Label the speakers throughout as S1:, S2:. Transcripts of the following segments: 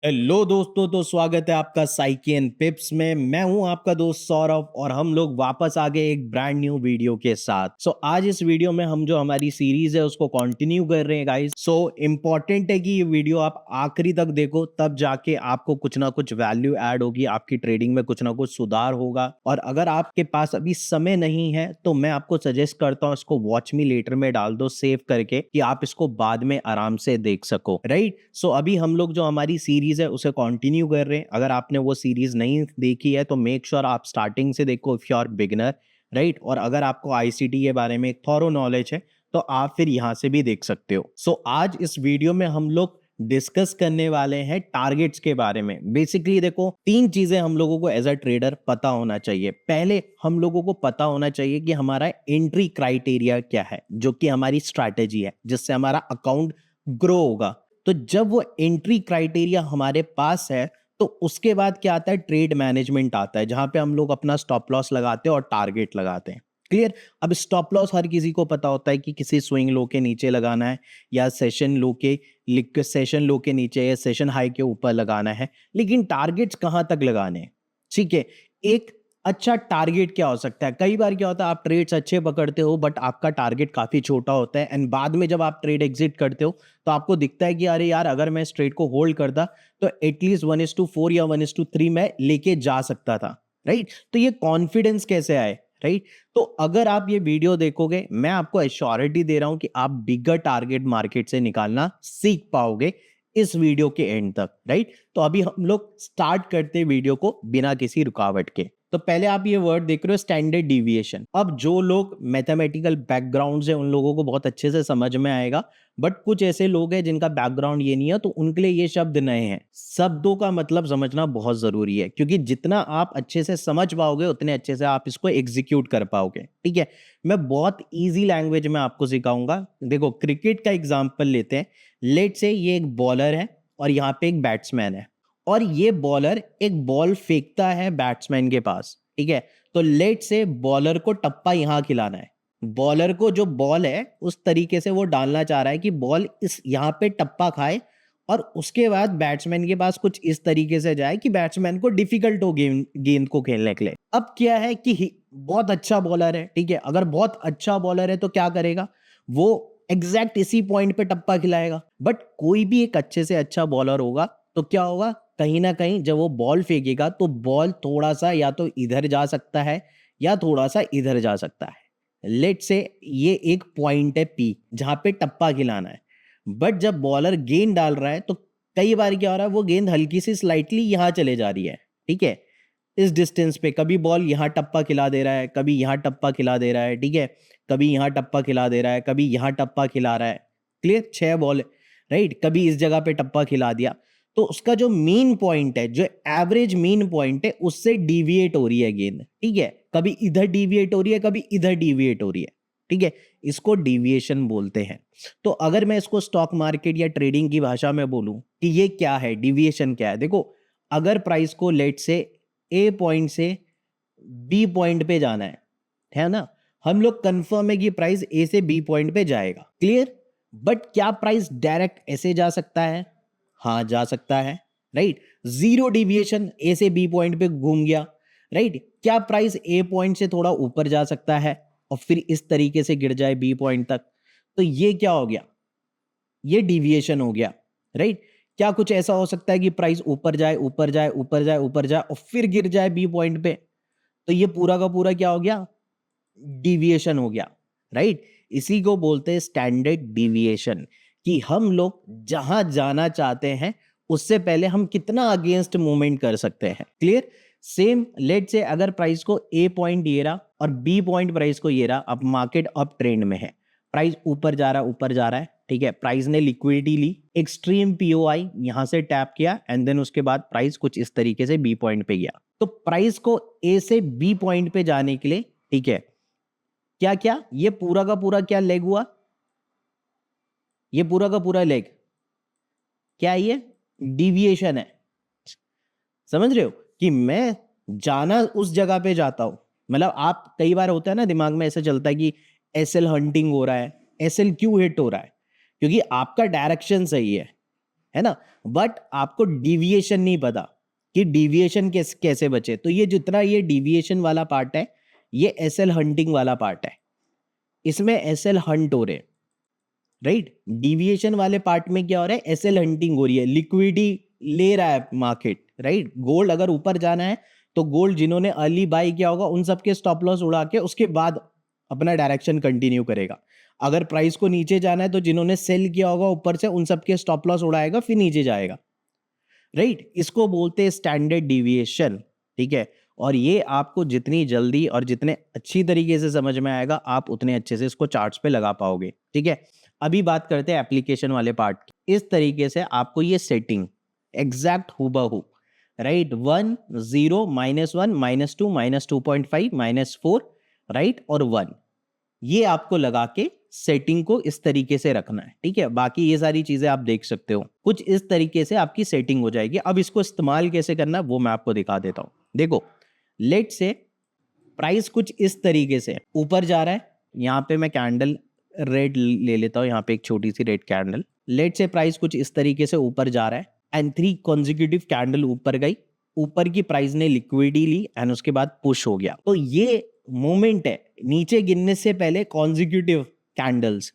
S1: Hello दोस्तों, तो स्वागत है आपका साइकी एंड पिप्स में। मैं हूं आपका दोस्त सौरभ और हम लोग वापस आ गए एक ब्रांड न्यू वीडियो के साथ। आज इस वीडियो में हम जो हमारी सीरीज है उसको कंटिन्यू कर रहे हैं गाइस। इम्पोर्टेंट है कि ये वीडियो आप आखिरी तक देखो, तब जाके आपको कुछ ना कुछ वैल्यू ऐड होगी, आपकी ट्रेडिंग में कुछ ना कुछ सुधार होगा। और अगर आपके पास अभी समय नहीं है तो मैं आपको सजेस्ट करता हूँ इसको वॉच मी लेटर में डाल दो सेव करके, कि आप इसको बाद में आराम से देख सको। राइट। अभी हम लोग जो हमारी सीरीज है उसे कंटिन्यू कर रहे हैं। अगर आपने वो सीरीज नहीं देखी है तो मेक श्योर आप स्टार्टिंग से देखो if you are beginner. Right. और अगर आपको आईसीटी के बारे में एक थॉरो नॉलेज है तो आप फिर यहां से भी देख सकते हो। आज इस वीडियो में हम लोग डिस्कस करने वाले हैं टारगेट्स के बारे में। बेसिकली देखो, तीन चीजें हम लोगों को एज अ ट्रेडर पता होना चाहिए। पहले हम लोगों को पता होना चाहिए कि हमारा एंट्री क्राइटेरिया क्या है, जो कि हमारी स्ट्रैटेजी है जिससे हमारा अकाउंट ग्रो होगा। तो जब वो एंट्री क्राइटेरिया हमारे पास है तो उसके बाद क्या आता है, ट्रेड मैनेजमेंट आता है, जहां पे हम लोग अपना स्टॉप लॉस लगाते हैं और टारगेट लगाते हैं। क्लियर। अब स्टॉप लॉस हर किसी को पता होता है कि किसी स्विंग लो के नीचे लगाना है, या सेशन लो के नीचे या सेशन हाई के ऊपर लगाना है। लेकिन टारगेट्स कहां तक लगाने हैं? ठीक है। एक अच्छा टारगेट क्या हो सकता है? कई बार क्या होता है, आप ट्रेड्स अच्छे पकड़ते हो बट आपका टारगेट काफी छोटा होता है, एंड बाद में जब आप ट्रेड एग्जिट करते हो तो आपको दिखता है कि अरे यार, अगर मैं इस ट्रेड को होल्ड करता तो एटलीस्ट 1:4 या 1:3 में लेके जा सकता था। राइट। तो ये कॉन्फिडेंस कैसे आए? राइट। तो अगर आप ये वीडियो देखोगे, मैं आपको एश्योरिटी दे रहा हूं कि आप बिगर टारगेट मार्केट से निकालना सीख पाओगे इस वीडियो के एंड तक। राइट। तो अभी हम लोग स्टार्ट करते हैं वीडियो को बिना किसी रुकावट के। तो पहले आप ये वर्ड देख रहे हो, स्टैंडर्ड डिविएशन। अब जो लोग मैथमेटिकल बैकग्राउंड से, उन लोगों को बहुत अच्छे से समझ में आएगा, बट कुछ ऐसे लोग हैं जिनका बैकग्राउंड ये नहीं है तो उनके लिए ये शब्द नए हैं। शब्दों का मतलब समझना बहुत जरूरी है, क्योंकि जितना आप अच्छे से समझ पाओगे उतने अच्छे से आप इसको एग्जीक्यूट कर पाओगे। ठीक है। मैं बहुत ईजी लैंग्वेज में आपको सिखाऊंगा। देखो, क्रिकेट का एग्जाम्पल लेते हैं। लेट से ये एक बॉलर है और यहाँ पे एक बैट्समैन है, और ये बॉलर एक बॉल फेंकता है बैट्समैन के पास। ठीक है। तो लेट से बॉलर को टप्पा यहां खिलाना है। बॉलर को जो बॉल है उस तरीके से वो डालना चाह रहा है कि बॉल इस यहाँ पे टप्पा खाए, और उसके बाद बैट्समैन के पास कुछ इस तरीके से जाए कि बैट्समैन को डिफिकल्ट हो गेंद को खेलने के लिए। अब क्या है कि बहुत अच्छा बॉलर है। ठीक है। अगर बहुत अच्छा बॉलर है तो क्या करेगा, वो एग्जैक्ट इसी पॉइंट पे टप्पा खिलाएगा। बट कोई भी एक अच्छे से अच्छा बॉलर होगा तो क्या होगा, कहीं ना कहीं जब वो बॉल फेंकेगा तो बॉल थोड़ा सा या तो इधर जा सकता है या थोड़ा सा इधर जा सकता है। लेट से ये एक पॉइंट है पी जहां पे टप्पा खिलाना है। बट जब बॉलर गेंद डाल रहा है तो कई बार क्या हो रहा है, वो गेंद हल्की सी स्लाइटली यहां चले जा रही है। ठीक है। इस डिस्टेंस पे कभी बॉल यहां टप्पा खिला दे रहा है, कभी यहां टप्पा खिला दे रहा है। ठीक है। कभी यहां टप्पा खिला दे रहा है, कभी यहां टप्पा खिला रहा है। क्लियर। 6 बॉल है। राइट। कभी इस जगह पे टप्पा खिला दिया। तो उसका जो मीन पॉइंट है, जो एवरेज मीन पॉइंट है, उससे डिविएट हो रही है गेंद। ठीक है। कभी इधर डिविएट हो रही है, कभी इधर डिविएट हो रही है। ठीक है। इसको डिविएशन बोलते हैं। तो अगर मैं इसको स्टॉक मार्केट या ट्रेडिंग की भाषा में बोलूं कि ये क्या है, डिविएशन क्या है, देखो, अगर प्राइस को लेट से ए पॉइंट से बी पॉइंट पे जाना है ना, हम लोग कंफर्म है कि प्राइस ए से बी पॉइंट पे जाएगा। क्लियर। बट क्या प्राइस डायरेक्ट ऐसे जा सकता है? हाँ, जा सकता है। राइट। जीरो डिविएशन ए से बी पॉइंट पे घूम गया। राइट। क्या प्राइस ए पॉइंट से थोड़ा ऊपर जा सकता है और फिर इस तरीके से गिर जाए बी पॉइंट तक? तो ये क्या हो गया, ये डिविएशन हो गया। राइट। क्या कुछ ऐसा हो सकता है कि प्राइस ऊपर जाए, ऊपर जाए, ऊपर जाए, ऊपर जाए और फिर गिर जाए बी पॉइंट पे? तो ये पूरा का पूरा क्या हो गया, डिविएशन हो गया। राइट। इसी को बोलते हैं स्टैंडर्ड डिविएशन, कि हम लोग जहां जाना चाहते हैं उससे पहले हम कितना अगेंस्ट मूवमेंट कर सकते हैं। क्लियर। सेम लेट से अगर प्राइस को ए पॉइंट ये रहा और बी पॉइंट प्राइस को ये रहा, अब मार्केट अप ट्रेंड में है, प्राइस ऊपर जा रहा है, ऊपर जा रहा है। ठीक है। प्राइस ने लिक्विडिटी ली, एक्सट्रीम पीओआई यहां से टैप किया, एंड देन उसके बाद प्राइस कुछ इस तरीके से बी पॉइंट पे गया। तो प्राइस को ए से बी पॉइंट पे जाने के लिए, ठीक है, क्या क्या, ये पूरा का पूरा क्या लेग हुआ, ये पूरा का पूरा लेग क्या है, ये डिविएशन है। समझ रहे हो कि मैं जाना उस जगह पे जाता हूं। मतलब आप, कई बार होता है ना दिमाग में ऐसा चलता है कि एसएल हंटिंग हो रहा है। एसएल क्यों हिट हो रहा है? क्योंकि आपका डायरेक्शन सही है। है ना। बट आपको डिविएशन नहीं पता कि डिविएशन कैसे बचे। तो ये जितना ये डिविएशन वाला पार्ट है, ये एसएल हंटिंग वाला पार्ट है, इसमें एसएल हंट हो रहे हैं, राइट। डिविएशन वाले पार्ट में क्या हो रहा है, एसएल हंटिंग हो रही है, लिक्विडिटी ले रहा है मार्केट, राइट। गोल्ड अगर ऊपर जाना है तो गोल्ड जिन्होंने अर्ली बाई किया होगा उन सबके स्टॉप लॉस उड़ा के उसके बाद अपना डायरेक्शन कंटिन्यू करेगा। अगर प्राइस को नीचे जाना है तो जिन्होंने सेल किया होगा ऊपर से उन सबके स्टॉप लॉस उड़ाएगा, फिर नीचे जाएगा, राइट। इसको बोलते हैं स्टैंडर्ड डिविएशन, ठीक है। और ये आपको जितनी जल्दी और जितने अच्छी तरीके से समझ में आएगा, आप उतने अच्छे से इसको चार्ट्स पे लगा पाओगे, ठीक है। अभी बात करते हैं एप्लीकेशन वाले पार्ट की। इस तरीके से आपको ये सेटिंग एग्जैक्ट हूबहू, राइट, 1 0 -1 -2 -2.5 -4, राइट, और 1, ये आपको लगा के सेटिंग को इस तरीके से रखना है, ठीक है। बाकी ये सारी चीजें आप देख सकते हो, कुछ इस तरीके से आपकी सेटिंग हो जाएगी। अब इसको इस्तेमाल कैसे करना है वो मैं आपको दिखा देता हूं। देखो, लेट से प्राइस कुछ इस तरीके से ऊपर जा रहा है, यहाँ पे मैं कैंडल रेड ले लेता हूँ, यहाँ पे एक छोटी सी रेड कैंडल। लेट से प्राइस कुछ इस तरीके से ऊपर जा रहा है एंड 3 कॉन्जिक्यूटिव कैंडल ऊपर गई, ऊपर की प्राइस ने लिक्विडिटी ली एंड उसके बाद पुश हो गया। तो ये मोमेंट है, नीचे गिनने से पहले कॉन्जिक्यूटिव कैंडल्स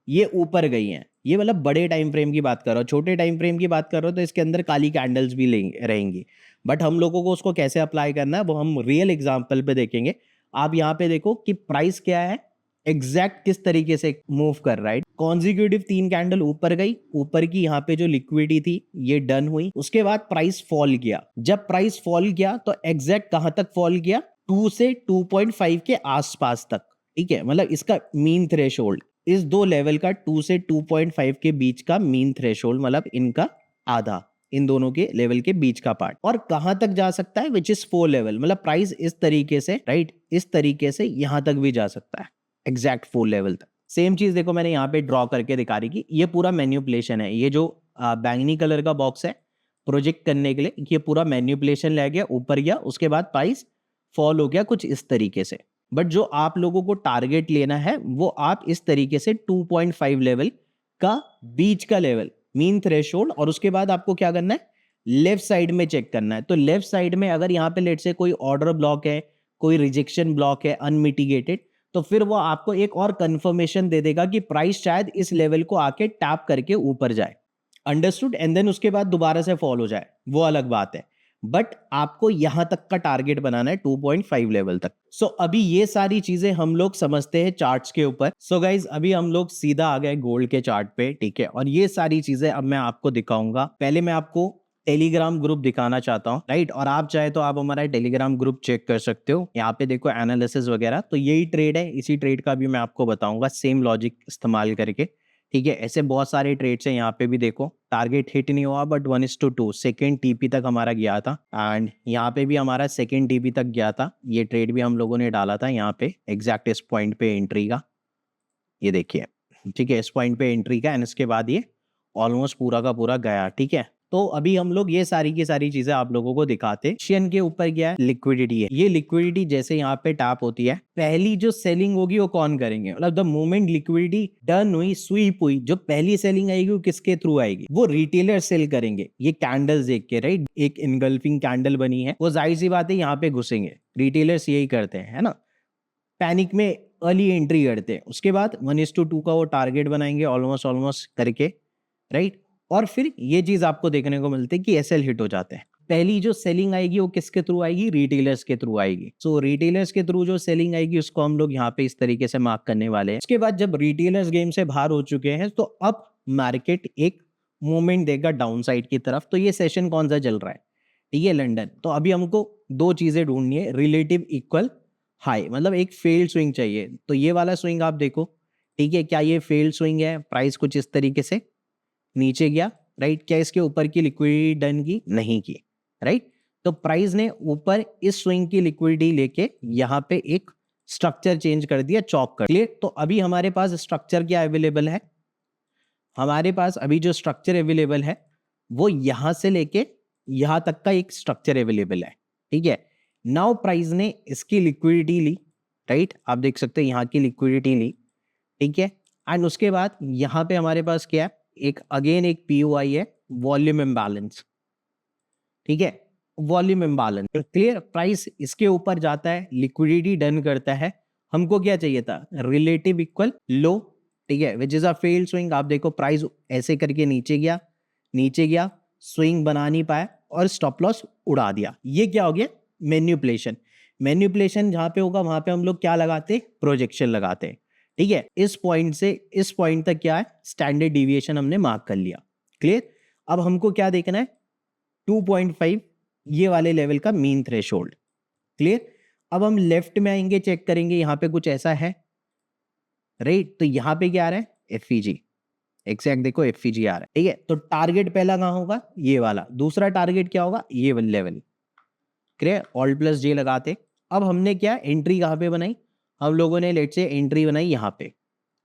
S1: ये ऊपर गई हैं। ये मतलब बड़े टाइम फ्रेम की बात कर रहा हूँ, छोटे टाइम फ्रेम की बात कर रहा हूँ तो इसके अंदर काली कैंडल्स भी रहेंगी। बट हम लोगों को उसको कैसे अप्लाई करना है वो हम रियल एग्जांपल पे देखेंगे। आप यहाँ पे देखो कि प्राइस क्या है, एग्जैक्ट किस तरीके से मूव कर रहा है। कॉन्जिक्यूटिव 3 कैंडल ऊपर गई, ऊपर की यहाँ पे जो लिक्विडिटी थी ये डन हुई, उसके बाद प्राइस फॉल किया। जब प्राइस फॉल किया तो एग्जैक्ट कहां तक फॉल किया, 2 से 2.5 के आसपास तक, ठीक है। मतलब इसका मीन थ्रेशोल्ड, इस दो लेवल का 2 से 2.5 के बीच का मीन थ्रेशोल्ड, मतलब इनका आधा, इन दोनों के लेवल के बीच का पार्ट। और कहां तक जा सकता है, विच इज 4 लेवल, मतलब प्राइस इस तरीके से, राइट, इस तरीके से यहां तक भी जा सकता है, एग्जैक्ट 4 लेवल तक। सेम चीज देखो मैंने यहाँ पे ड्रॉ करके दिखा रही कि ये पूरा मैन्युपुलेशन है। ये जो बैंगनी कलर का बॉक्स है प्रोजेक्ट करने के लिए, ये पूरा मैन्युपुलेशन ले गया, ऊपर गया, उसके बाद प्राइस फॉल हो गया कुछ इस तरीके से। बट जो आप लोगों को टारगेट लेना है वो आप इस तरीके से 2.5 लेवल का बीच का लेवल, मीन थ्रेशोल्ड, और उसके बाद आपको क्या करना है, लेफ्ट साइड में चेक करना है। तो लेफ्ट साइड में अगर यहाँ पे लेट से कोई ऑर्डर ब्लॉक है, कोई रिजेक्शन ब्लॉक है अनमिटिगेटेड, तो फिर वो आपको एक और कंफर्मेशन दे देगा कि प्राइस शायद इस लेवल को आके टैप करके ऊपर जाए, अंडरस्टूड, एंड देन उसके बाद दोबारा से फॉल हो जाए, वो अलग बात है। बट आपको यहां तक का टारगेट बनाना है 2.5 लेवल तक। सो अभी ये सारी चीजें हम लोग समझते हैं चार्ट्स के ऊपर। सो गाइज अभी हम लोग सीधा आ गए गोल्ड के चार्ट पे, ठीक है। और ये सारी चीजें अब मैं आपको दिखाऊंगा। पहले मैं आपको टेलीग्राम ग्रुप दिखाना चाहता हूँ, राइट। और आप चाहे तो आप हमारा टेलीग्राम ग्रुप चेक कर सकते हो, यहाँ पे देखो एनालिसिस वगैरह। तो यही ट्रेड है, इसी ट्रेड का भी मैं आपको बताऊंगा सेम लॉजिक इस्तेमाल करके, ठीक है। ऐसे बहुत सारे ट्रेड्स हैं, यहाँ पे भी देखो टारगेट हिट नहीं हुआ बट 1:2 सेकेंड टीपी तक हमारा गया था, एंड यहाँ पे भी हमारा सेकेंड टीपी तक गया था। ये ट्रेड भी हम लोगों ने डाला था यहाँ पे एग्जैक्ट इस पॉइंट पे एंट्री का, ये देखिए, ठीक है, इस पॉइंट पे एंट्री का, एंड इसके बाद ये ऑलमोस्ट पूरा का पूरा गया, ठीक है। तो अभी हम लोग ये सारी की सारी चीजें आप लोगों को दिखाते। एशियन के ऊपर क्या है, लिक्विडिटी है। ये लिक्विडिटी जैसे यहाँ पे टैप होती है, पहली जो सेलिंग होगी वो कौन करेंगे, मतलब द मोमेंट लिक्विडिटी डन हुई, स्वीप हुई, जो पहली सेलिंग आएगी वो किसके थ्रू आएगी, वो रिटेलर सेल करेंगे। ये कैंडल्स देख के, राइट, एक इनगल्फिंग कैंडल बनी है, वो जाहिर सी बात है यहाँ पे घुसेंगे, रिटेलर्स यही करते हैं, है ना, पैनिक में अर्ली एंट्री करते हैं। उसके बाद 1:2 का वो टारगेट बनाएंगे ऑलमोस्ट करके, राइट। और फिर ये चीज आपको देखने को मिलती है कि एसएल हिट हो जाते हैं। पहली जो सेलिंग आएगी वो किसके थ्रू आएगी, रिटेलर्स के थ्रू आएगी। सो रिटेलर्स के थ्रू जो सेलिंग आएगी उसको हम लोग यहाँ पे इस तरीके से मार्क करने वाले हैं। उसके बाद जब रिटेलर्स गेम से बाहर हो चुके हैं तो अब मार्केट एक मूवमेंट देगा डाउन साइड की तरफ। तो ये सेशन कौन सा चल रहा है, ठीक है, लंदन। तो अभी हमको दो चीजें ढूंढनी है, रिलेटिव इक्वल हाई, मतलब एक फेल्ड स्विंग चाहिए। तो ये वाला स्विंग आप देखो, ठीक है, क्या ये फेल्ड स्विंग है, प्राइस कुछ इस तरीके से नीचे गया, राइट। क्या इसके ऊपर की लिक्विडिटी डन की, नहीं की, राइट। तो प्राइस ने ऊपर इस स्विंग की लिक्विडिटी लेके यहाँ पे एक स्ट्रक्चर चेंज कर दिया, चॉक कर दिया। तो अभी हमारे पास स्ट्रक्चर क्या अवेलेबल है, हमारे पास अभी जो स्ट्रक्चर अवेलेबल है वो यहां से लेके यहां तक का एक स्ट्रक्चर अवेलेबल है, ठीक है। नाउ प्राइस ने इसकी लिक्विडिटी ली, राइट, आप देख सकते हैं यहाँ की लिक्विडिटी ली, ठीक है। एंड उसके बाद यहाँ पे हमारे पास क्या है, एक अगेन एक पीओआई है, वॉल्यूम इम्बैलेंस, ठीक है, वॉल्यूम इम्बैलेंस, क्लियर। प्राइस इसके ऊपर जाता है, लिक्विडिटी डन करता है, हमको क्या चाहिए था, रिलेटिव इक्वल लो, ठीक है, which is a failed swing. आप देखो प्राइस ऐसे करके नीचे गया, नीचे गया, स्विंग बना नहीं पाया और स्टॉप लॉस उड़ा दिया। ये क्या हो गया, मैनिपुलेशन। मैनिपुलेशन जहां पे होगा वहां पे हम लोग क्या लगाते, प्रोजेक्शन लगाते हैं, ठीक है। इस पॉइंट से इस पॉइंट तक क्या है, स्टैंडर्ड डिविएशन हमने मार्क कर लिया, क्लियर। अब हमको क्या देखना है, 2.5 ये वाले लेवल का मीन थ्रेशोल्ड, क्लियर। अब हम लेफ्ट में आएंगे, चेक करेंगे यहां पे कुछ ऐसा है, राइट। तो यहां पे क्या आ रहा है, एफईजी, एग्जैक्ट देखो एफईजी आ रहा है, ठीक है। तो टारगेट पहला कहां होगा, ये वाला। दूसरा टारगेट क्या होगा, ये वाला लेवल, क्लियर। ऑल्ट प्लस जे लगाते। अब हमने क्या एंट्री कहां पे बनाई, हम लोगों ने लेट से एंट्री बनाई यहां पे,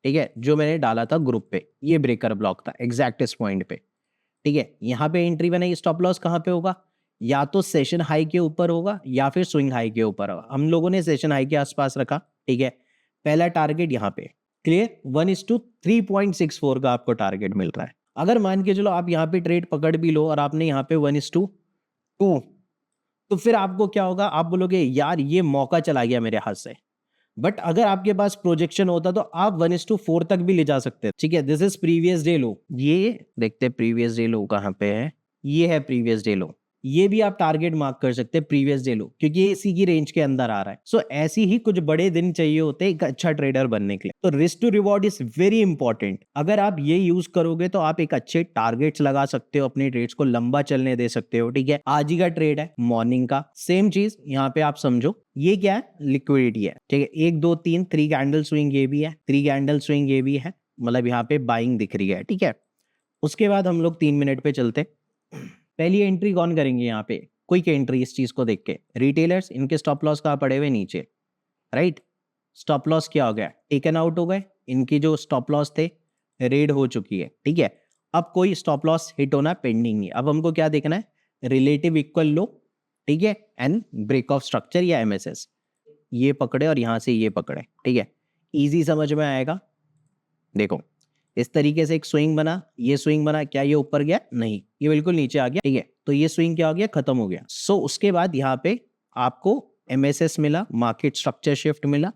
S1: ठीक है, जो मैंने डाला था ग्रुप पे, ये ब्रेकर ब्लॉक था एग्जैक्ट इस पॉइंट पे, ठीक है। यहां पे एंट्री बनाई, स्टॉप लॉस कहां पे होगा, या तो सेशन हाई के ऊपर होगा या फिर स्विंग हाई के ऊपर होगा। हम लोगों ने सेशन हाई के आसपास रखा, ठीक है। पहला टारगेट यहां पे, क्लियर, 1:3.64 का आपको टारगेट मिल रहा है। अगर मान के चलो आप यहाँ पे ट्रेड पकड़ भी लो और आपने यहाँ पे 1:2, तो फिर आपको क्या होगा, आप बोलोगे यार ये मौका चला गया मेरे हाथ से। बट अगर आपके पास प्रोजेक्शन होता तो आप 1:4 तक भी ले जा सकते हैं, ठीक है। दिस इज प्रीवियस डे लो, ये देखते प्रीवियस डे लो कहाँ पे है, ये है प्रीवियस डे लो। ये भी आप टारगेट मार्क कर सकते हैं प्रीवियस डे लो, क्योंकि ये इसी की रेंज के अंदर आ रहा है। सो ऐसी ही कुछ बड़े दिन चाहिए होते हैं एक अच्छा ट्रेडर बनने के लिए। तो risk to reward is very important. अगर आप ये यूज करोगे तो आप एक अच्छे टारगेट्स लगा सकते हो, अपने ट्रेड्स को लंबा चलने दे सकते हो, ठीक है। आज ही का ट्रेड है, मॉर्निंग का, सेम चीज यहाँ पे आप समझो, ये क्या है, लिक्विडिटी है, ठीक है। 1 2 3 3 कैंडल स्विंग ये भी है, 3 कैंडल स्विंग ये भी है, मतलब यहाँ पे बाइंग दिख रही है, ठीक है। उसके बाद हम लोग 3 मिनट पे चलते। पहली एंट्री कौन करेंगे यहाँ पे, क्विक एंट्री, इस चीज को देख के रिटेलर्स, इनके स्टॉप लॉस कहाँ पड़े हुए, नीचे, राइट। स्टॉप लॉस क्या हो गया, टेकन आउट हो गए, इनकी जो स्टॉप लॉस थे रेड हो चुकी है, ठीक है। अब कोई स्टॉप लॉस हिट होना पेंडिंग नहीं। अब हमको क्या देखना है, रिलेटिव इक्वल लो, ठीक है, एंड ब्रेक ऑफ स्ट्रक्चर या एमएसएस, ये पकड़े और यहां से ये पकड़े, ठीक है। इजी समझ में आएगा। देखो इस तरीके से एक स्विंग बना, ये स्विंग बना, क्या ये ऊपर गया, नहीं, ये बिल्कुल नीचे आ गया, ठीक है। तो ये स्विंग क्या हो गया, खत्म हो गया। सो उसके बाद यहाँ पे आपको एमएसएस मिला, मार्केट स्ट्रक्चर शिफ्ट मिला,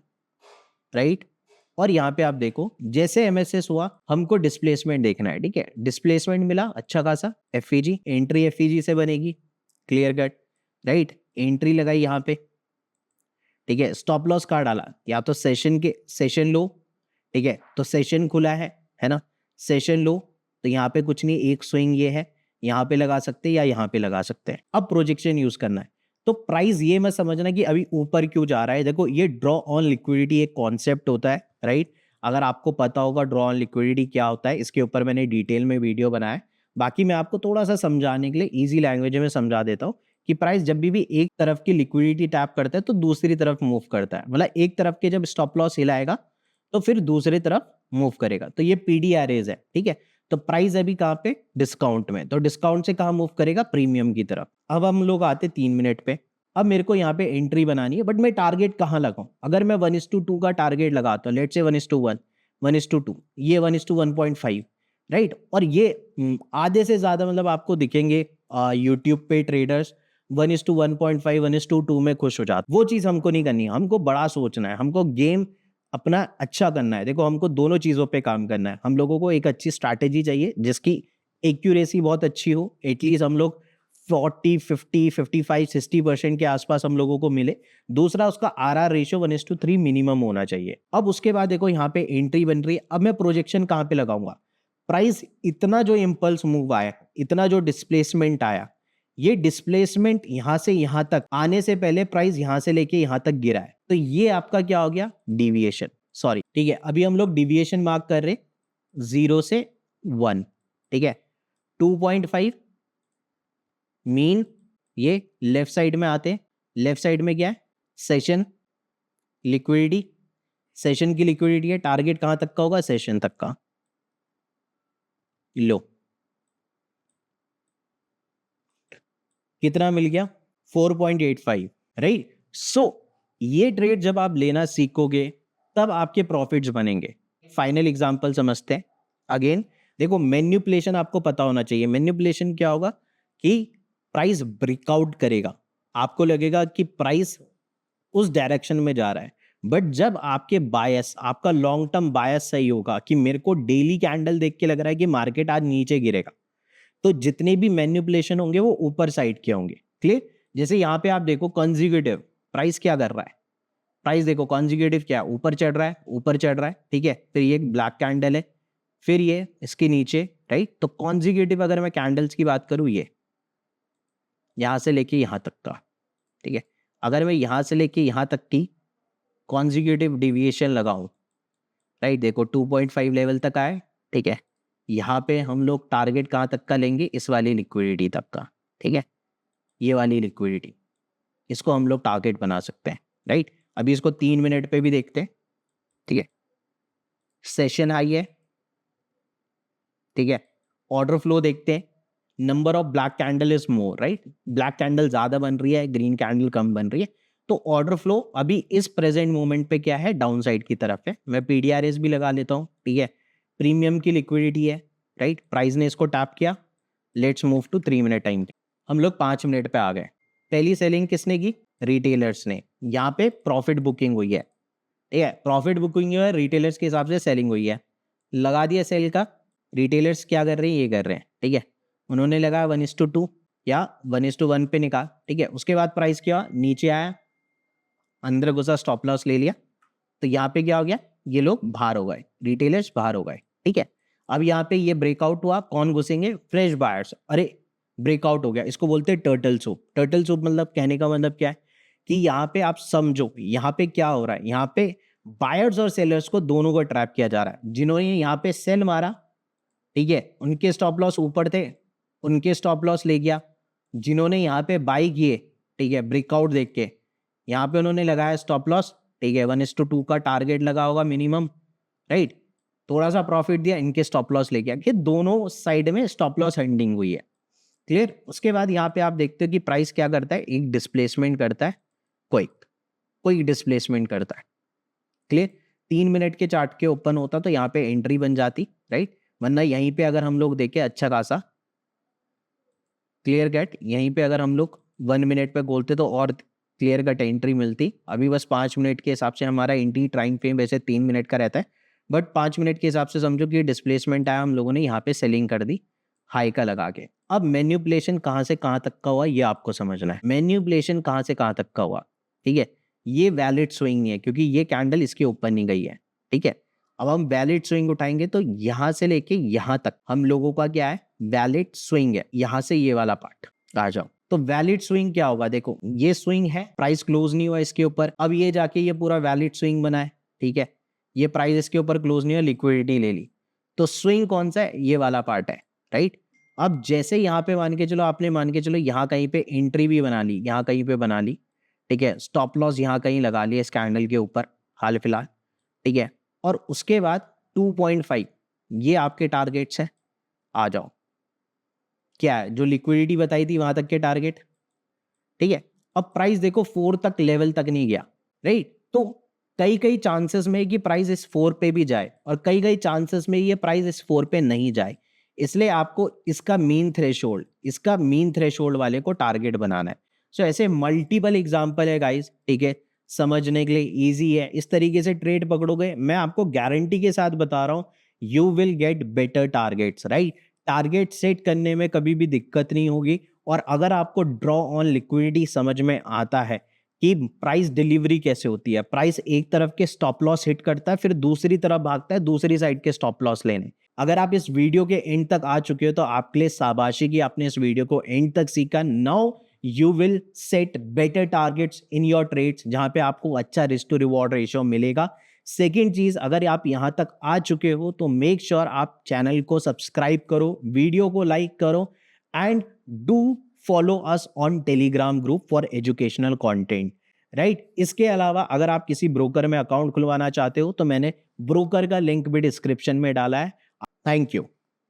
S1: राइट। और यहाँ पे आप देखो जैसे एमएसएस हुआ, हमको डिस्प्लेसमेंट देखना है, ठीक है। डिस्प्लेसमेंट मिला अच्छा खासा, एफईजी, एंट्री एफईजी से बनेगी, क्लियर कट, राइट। एंट्री लगाई यहाँ पे, ठीक है। स्टॉप लॉस कहाँ डाला, या तो सेशन लो, ठीक है। तो सेशन खुला है ना, सेशन लो, तो यहाँ पे कुछ नहीं, एक स्विंग ये है, यहाँ पे लगा सकते हैं या यहाँ पे लगा सकते हैं। अब प्रोजेक्शन यूज करना है, तो प्राइस ये मत समझना कि अभी ऊपर क्यों जा रहा है। देखो ये ड्रॉ ऑन लिक्विडिटी एक कॉन्सेप्ट होता है, राइट। अगर आपको पता होगा ड्रॉ ऑन लिक्विडिटी क्या होता है, इसके ऊपर मैंने डिटेल में वीडियो बनाया है। बाकी मैं आपको थोड़ा सा समझाने के लिए इजी लैंग्वेज में समझा देता हूँ कि प्राइस जब भी एक तरफ की लिक्विडिटी टैप करता है तो दूसरी तरफ मूव करता है, मतलब एक तरफ के जब स्टॉप लॉस हिलाएगा तो फिर दूसरी तरफ मूव करेगा। तो ये पीडीआरएज है, ठीक है। तो प्राइस अभी कहाँ पे, डिस्काउंट में, तो डिस्काउंट से कहाँ मूव करेगा, प्रीमियम की तरफ। अब हम लोग आते 3 मिनट पे। अब मेरे को यहाँ पे एंट्री बनानी है, बट मैं टारगेट कहाँ लगाऊं। अगर मैं 1:2 का टारगेट लगाता हूँ, लेट से 1:1, 1:2, ये 1:1.5, राइट। और ये आधे से ज्यादा मतलब आपको दिखेंगे यूट्यूब पे ट्रेडर्स 1:1.5, 1:2 में खुश हो जाते। वो चीज हमको नहीं करनी है, हमको बड़ा सोचना है, हमको गेम अपना अच्छा करना है। देखो हमको दोनों चीजों पे काम करना है। हम लोगों को एक अच्छी स्ट्रैटेजी चाहिए जिसकी एक्यूरेसी बहुत अच्छी हो, एटलीस्ट हम लोग 40 50 55 60% के आसपास हम लोगों को मिले। दूसरा उसका आरआर रेशियो 1:3 मिनिमम होना चाहिए। अब उसके बाद देखो यहाँ पे एंट्री बन रही है। अब मैं प्रोजेक्शन कहाँ पे लगाऊंगा, प्राइस इतना जो इम्पल्स मूव आया, इतना जो डिस्प्लेसमेंट आया, ये डिस्प्लेसमेंट यहां से यहां तक आने से पहले प्राइस यहां से लेके यहां तक गिरा है, तो ये आपका क्या हो गया, डिविएशन, सॉरी, ठीक है। अभी हम लोग डिविएशन मार्क कर रहे 0 से 1, ठीक है। 2.5 मीन, ये लेफ्ट साइड में आते, लेफ्ट साइड में क्या है, सेशन लिक्विडिटी, सेशन की लिक्विडिटी है। टारगेट कहां तक का होगा, सेशन तक का, लो कितना मिल गया, 4.85, राइट। सो ये ट्रेड जब आप लेना सीखोगे तब आपके प्रॉफिट्स बनेंगे। फाइनल एग्जांपल समझते हैं। अगेन देखो मैनिपुलेशन आपको पता होना चाहिए। मैनिपुलेशन क्या होगा कि प्राइस ब्रेकआउट करेगा, आपको लगेगा कि प्राइस उस डायरेक्शन में जा रहा है, बट जब आपके बायस, आपका लॉन्ग टर्म बायस सही होगा कि मेरे को डेली कैंडल देख के लग रहा है कि मार्केट आज नीचे गिरेगा, तो जितने भी मैनिपुलेशन होंगे वो ऊपर साइड के होंगे। क्लियर? जैसे यहाँ पे आप देखो कंसेक्यूटिव प्राइस क्या कर रहा है, प्राइस देखो कंसेक्यूटिव क्या है, ऊपर चढ़ रहा है, ऊपर चढ़ रहा है, ठीक है। फिर ये एक ब्लैक कैंडल है, फिर ये इसके नीचे, राइट। तो कंसेक्यूटिव अगर मैं कैंडल्स की बात करूँ, ये यहां से लेके यहां तक का, ठीक है। अगर मैं यहां से लेके यहां तक की कॉन्जिक्यूटिव डिविएशन लगाऊं, राइट, देखो 2.5 लेवल तक आए, ठीक है। यहाँ पे हम लोग टारगेट कहाँ तक का लेंगे, इस वाली लिक्विडिटी तक का, ठीक है। ये वाली लिक्विडिटी, इसको हम लोग टारगेट बना सकते हैं, राइट। अभी इसको 3 मिनट पे भी देखते हैं, ठीक है। सेशन हाई है, ठीक है। ऑर्डर फ्लो देखते हैं, number of black candle is more, right. Black candle ज्यादा बन रही है, ग्रीन कैंडल कम बन रही है, तो ऑर्डर फ्लो अभी इस प्रेजेंट मोमेंट पे क्या है, डाउन साइड की तरफ है। मैं पीडीआरएस भी लगा लेता हूँ, ठीक है। प्रीमियम की लिक्विडिटी है, राइट। प्राइस ने इसको टैप किया, let's move to 3 minute time. हम लोग 5 मिनट पे आ गए। पहली सेलिंग किसने की, रिटेलर्स ने। यहाँ पे प्रॉफिट बुकिंग हुई है, ठीक है। प्रॉफिट बुकिंग जो है रिटेलर्स के हिसाब से सेलिंग हुई है, लगा दिया सेल का। रिटेलर्स क्या कर रहे हैं, ये कर रहे हैं, ठीक है। उन्होंने लगाया 1:2 या 1:1 पे निकाल, ठीक है। उसके बाद प्राइस क्या, नीचे आया, अंदर घुसा, स्टॉप लॉस ले लिया, तो यहाँ पे क्या हो गया, ये लोग बाहर हो गए, रिटेलर्स बाहर हो गए, ठीक है। अब यहाँ पे ये ब्रेकआउट हुआ, कौन घुसेंगे, फ्रेश बायर्स। अरे ब्रेकआउट हो गया, इसको बोलते हैं टर्टल सूप। टर्टल सूप मतलब कहने का मतलब क्या है कि यहाँ पे आप समझो, यहाँ पे क्या हो रहा है, यहाँ पे बायर्स और सेलर्स को दोनों को ट्रैप किया जा रहा है। जिन्होंने यहाँ पे सेल मारा, ठीक है, उनके स्टॉप लॉस ऊपर थे, उनके स्टॉप लॉस ले गया। जिन्होंने यहाँ पे बाई किए, ठीक है, ब्रेकआउट देख के, यहाँ पे उन्होंने लगाया स्टॉप लॉस, ठीक है, 1:2 का टारगेट लगा होगा मिनिमम, राइट। थोड़ा सा प्रॉफिट दिया, इनके स्टॉप लॉस ले गया, कि दोनों साइड में स्टॉप लॉस हेडिंग हुई है। क्लियर? उसके बाद यहाँ पे आप देखते हो कि प्राइस क्या करता है, एक डिस्प्लेसमेंट करता है, कोई डिस्प्लेसमेंट करता है। क्लियर? 3 मिनट के चार्ट के ओपन होता तो यहाँ पे एंट्री बन जाती, राइट। वरना यहीं पे अगर हम लोग देखें अच्छा खासा क्लियर कट, यहीं पे अगर हम लोग 1 मिनट पे बोलते तो और क्लियर कट एंट्री मिलती। अभी बस 5 मिनट के हिसाब से हमारा एंट्री टाइम फ्रेम वैसे 3 मिनट का रहता है, बट 5 मिनट के हिसाब से समझो कि डिस्प्लेसमेंट आया, हम लोगों ने यहाँ पे सेलिंग कर दी हाई का लगा के। अब मैन्युपुलेशन कहाँ से कहाँ तक का हुआ ये आपको समझना है। मैन्युपुलेशन कहाँ से कहाँ तक का हुआ, ठीक है। ये वैलिड स्विंग नहीं है क्योंकि ये कैंडल इसके ऊपर नहीं गई है, ठीक है। अब हम वैलिड स्विंग उठाएंगे तो यहाँ से लेके यहाँ तक हम लोगों का क्या है, वैलिड स्विंग है। यहाँ से ये वाला पार्ट आ जाओ, तो वैलिड स्विंग क्या होगा, देखो ये स्विंग है, प्राइस क्लोज नहीं हुआ इसके ऊपर, अब ये जाके ये पूरा वैलिड स्विंग बना है, ठीक है। ये प्राइस इसके ऊपर क्लोज नहीं हुआ, लिक्विडिटी ले ली, तो स्विंग कौन सा है, ये वाला पार्ट है, राइट। अब जैसे यहाँ पे मान के चलो, आपने मान के चलो यहाँ कहीं पे एंट्री भी बना ली, यहाँ कहीं पे बना ली, ठीक है। स्टॉप लॉस यहाँ कहीं लगा लिया इस कैंडल के ऊपर हाल फिलहाल, ठीक है। और उसके बाद 2.5 ये आपके टारगेट्स हैं। आ जाओ, क्या है, जो लिक्विडिटी बताई थी वहां तक के टारगेट, ठीक है। अब प्राइस देखो 4 तक लेवल तक नहीं गया, राइट। तो कई चांसेस में कि प्राइस इस 4 पे भी जाए और कई चांसेस में ये प्राइस इस 4 पे नहीं जाए। इसलिए आपको इसका मीन थ्रेशोल्ड वाले को टारगेट बनाना है। सो ऐसे मल्टीपल एग्जांपल है गाइस, ठीक है, समझने के लिए इजी है। इस तरीके से ट्रेड पकड़ोगे, मैं आपको गारंटी के साथ बता रहा हूं, you will get better targets, right. Target set करने में कभी भी दिक्कत नहीं होगी। और अगर आपको ड्रॉ ऑन लिक्विडिटी समझ में आता है कि प्राइस डिलीवरी कैसे होती है, प्राइस एक तरफ के स्टॉप लॉस हिट करता है, फिर दूसरी तरफ भागता है दूसरी साइड के स्टॉप लॉस लेने। अगर आप इस वीडियो के एंड तक आ चुके हो तो आपके लिए शाबाशी कि आपने इस वीडियो को एंड तक सीखा। Now you will set better targets in your trades, जहां पे आपको अच्छा रिस्क टू रिवॉर्ड रेशियो मिलेगा। सेकेंड चीज, अगर आप यहां तक आ चुके हो तो मेक श्योर आप चैनल को सब्सक्राइब करो, वीडियो को लाइक करो and do follow us on Telegram group for educational content, right. इसके अलावा अगर आप किसी ब्रोकर में अकाउंट खुलवाना चाहते हो तो मैंने ब्रोकर का लिंक भी डिस्क्रिप्शन में डाला है। Thank you.